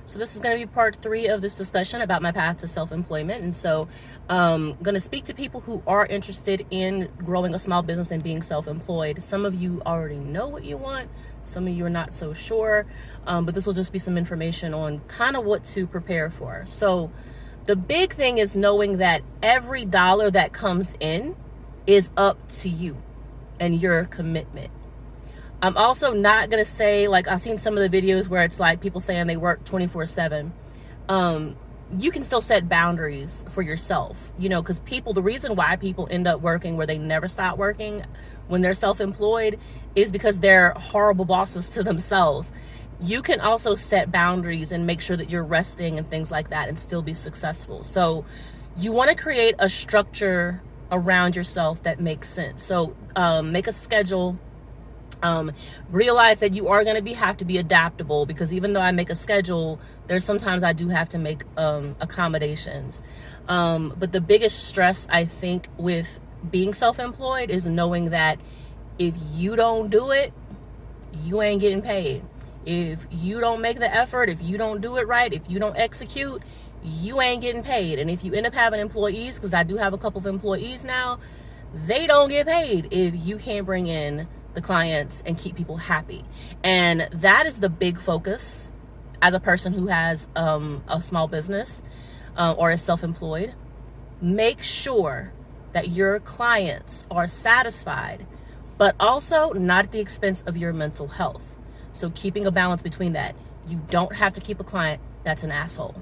So this is going to be part 3 of this discussion about my path to self-employment. And so I'm going to speak to people who are interested in growing a small business and being self-employed. Some of you already know what you want. Some of you are not so sure. But this will just be some information on kind of what to prepare for. So the big thing is knowing that every dollar that comes in is up to you and your commitment. I'm also not going to say, like, I've seen some of the videos where it's like people saying they work 24/7. You can still set boundaries for yourself, you know, because the reason why people end up working where they never stop working when they're self-employed is because they're horrible bosses to themselves. You can also set boundaries and make sure that you're resting and things like that and still be successful. So you want to create a structure around yourself that makes sense. So make a schedule. Realize that you are going to have to be adaptable, because even though I make a schedule, there's sometimes I do have to make accommodations. But the biggest stress, I think, with being self-employed is knowing that if you don't do it, you ain't getting paid. If you don't make the effort, if you don't do it right, if you don't execute, you ain't getting paid. And if you end up having employees, because I do have a couple of employees now, they don't get paid if you can't bring in the clients and keep people happy. And that is the big focus as a person who has a small business or is self-employed. Make sure that your clients are satisfied, but also not at the expense of your mental health. So keeping a balance between that. You don't have to keep a client that's an asshole.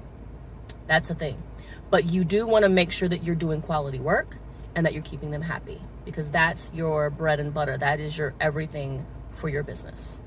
That's the thing. But you do want to make sure that you're doing quality work and that you're keeping them happy, because that's your bread and butter. That is your everything for your business.